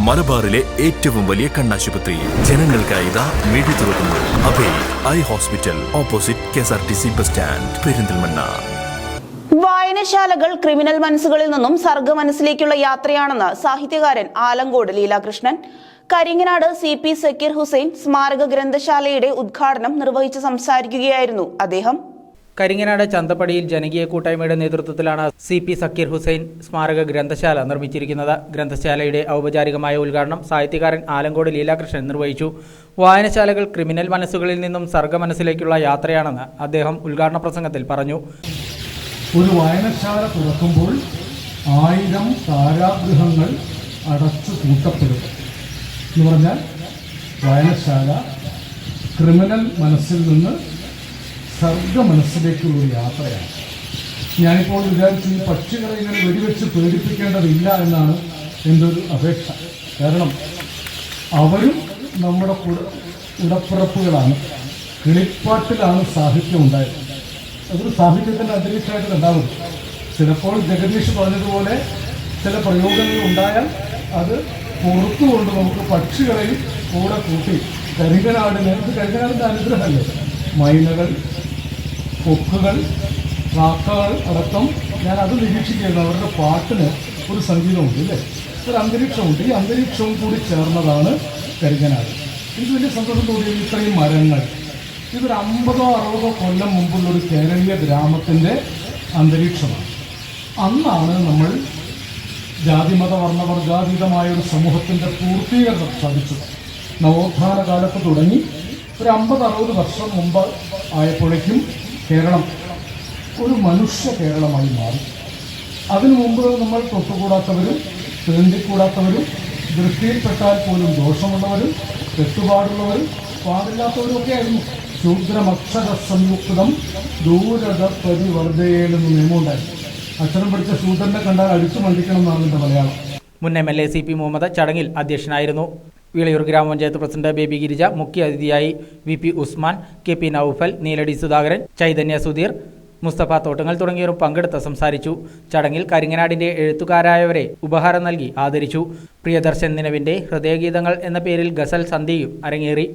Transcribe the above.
മലബാറിലെ ഏറ്റവും വലിയ കണ്ണാശുപത്രി ജനങ്ങൾക്കായി ഇതാ മിഴി തുറക്കുന്നു. Abhay eye hospital, opposite KSRTC bus stand, Perinthalmanna. വായനശാലകൾ ക്രിമിനൽ മനസ്സുകളിൽ നിന്നും സർഗ മനസ്സിലേക്കുള്ള യാത്രയാണെന്ന് സാഹിത്യകാരൻ ആലങ്കോട് ലീലാകൃഷ്ണൻ. കരിങ്ങനാട് CP സക്കീർ ഹുസൈൻ സ്മാരക ഗ്രന്ഥശാലയുടെ ഉദ്ഘാടനം നിർവഹിച്ച് സംസാരിക്കുകയായിരുന്നു അദ്ദേഹം. കരിങ്ങനാട് ചന്തപ്പടിയിൽ ജനകീയ കൂട്ടായ്മയുടെ നേതൃത്വത്തിലാണ് CP സക്കീർ ഹുസൈൻ സ്മാരക ഗ്രന്ഥശാല നിർമ്മിച്ചിരിക്കുന്നത്. ഗ്രന്ഥശാലയുടെ ഔപചാരികമായ ഉദ്ഘാടനം സാഹിത്യകാരൻ ആലങ്കോട് ലീലാകൃഷ്ണൻ നിർവഹിച്ചു. വായനശാലകൾ ക്രിമിനൽ മനസ്സുകളിൽ നിന്നും സർഗ മനസ്സിലേക്കുള്ള യാത്രയാണെന്ന് അദ്ദേഹം ഉദ്ഘാടന പ്രസംഗത്തിൽ പറഞ്ഞു. ഒരു വായനശാല തുറക്കുമ്പോൾ 1000 കാരാഗൃഹങ്ങൾ അടച്ചു പൂട്ടപ്പെടും എന്ന് പറഞ്ഞാൽ വായനശാല ക്രിമിനൽ മനസ്സിൽ നിന്ന് സർഗ മനസ്സിലേക്കുള്ളൊരു യാത്രയാണ്. ഞാനിപ്പോൾ വിചാരിച്ചു ഈ പക്ഷികളെ ഇങ്ങനെ വെടിവെച്ച് പേടിപ്പിക്കേണ്ടതില്ല എന്നാണ് എൻ്റെ ഒരു അപേക്ഷ. കാരണം അവരും നമ്മുടെ ഉടപ്പിറപ്പുകളാണ്. കിളിപ്പാട്ടിലാണ് സാഹിത്യം ഉണ്ടായത്. അതൊരു സാഹിത്യത്തിൻ്റെ അന്തരീക്ഷമായിട്ട് കണ്ടാവും. ചിലപ്പോൾ ജഗദീഷ് പറഞ്ഞതുപോലെ ചില പ്രയോഗങ്ങൾ ഉണ്ടായാൽ അത് പുറത്തുകൊണ്ട് നമുക്ക് പക്ഷികളെയും കൂടെ കൂട്ടി കരിങ്ങനാടിന്, ഇത് കരിങ്ങനാടിൻ്റെ അനുഗ്രഹമല്ലേ, മൈനകൾ, കൊക്കുകൾ, കാക്കകൾ അടക്കം ഞാൻ അത് നിരീക്ഷിക്കുന്നു. അവരുടെ പാട്ടിന് ഒരു സംഗീതമുണ്ട് അല്ലേ, ഒരു അന്തരീക്ഷമുണ്ട്. ഈ അന്തരീക്ഷവും കൂടി ചേർന്നതാണ് കരിങ്ങനാട്. എനിക്ക് വലിയ സന്തോഷം തോന്നിയത് ഇത്രയും മരങ്ങൾ, ഇതൊരു 50-60 കൊല്ലം മുമ്പുള്ളൊരു കേരളീയ ഗ്രാമത്തിൻ്റെ അന്തരീക്ഷമാണ്. അന്നാണ് നമ്മൾ ജാതിമത വർണ്ണവർഗാതീതമായ ഒരു സമൂഹത്തിൻ്റെ പൂർത്തീകരണം സാധിച്ചത്. നവോത്ഥാന കാലത്ത് തുടങ്ങി ഒരു 50-60 വർഷം മുമ്പ് ആയപ്പോഴേക്കും കേരളം ഒരു മനുഷ്യ കേരളമായി മാറി. അതിനു മുമ്പ് നമ്മൾ തൊട്ടുകൂടാത്തവരും തീണ്ടിക്കൂടാത്തവരും ദൃഷ്ടിയിൽപ്പെട്ടാൽ പോലും ദോഷമുള്ളവരും പെട്ടുപാടുള്ളവരും പാടില്ലാത്തവരും ഒക്കെ ആയിരുന്നു. ശൂദ്രമക്ഷര സംയുക്തം ദൂരത പരിവർദ്ധയെന്ന് നിയമമുണ്ടായിരുന്നു. അക്ഷരം പഠിച്ച ശൂദ്രനെ കണ്ടാൽ അടിച്ചു മണ്ടിക്കണം എന്നാണ് എൻ്റെ മലയാളം. മുൻ MLA CP മുഹമ്മദ് ചടങ്ങിൽ അധ്യക്ഷനായിരുന്നു. വിളയൂർ ഗ്രാമപഞ്ചായത്ത് പ്രസിഡന്റ് ബേബി ഗിരിജ, മുഖ്യ അതിഥിയായി VP ഉസ്മാൻ, KP നൌഫൽ, നീലടി സുധാകരൻ, ചൈതന്യ സുധീർ, മുസ്തഫ തോട്ടങ്ങൾ തുടങ്ങിയവരും പങ്കെടുത്ത് സംസാരിച്ചു. ചടങ്ങിൽ കരിങ്ങനാടിന്റെ എഴുത്തുകാരായവരെ ഉപഹാരം നൽകി ആദരിച്ചു. പ്രിയദർശൻ നിലവിന്റെ ഹൃദയഗീതങ്ങൾ എന്ന പേരിൽ ഗസൽ സന്ധ്യയും അരങ്ങേറി.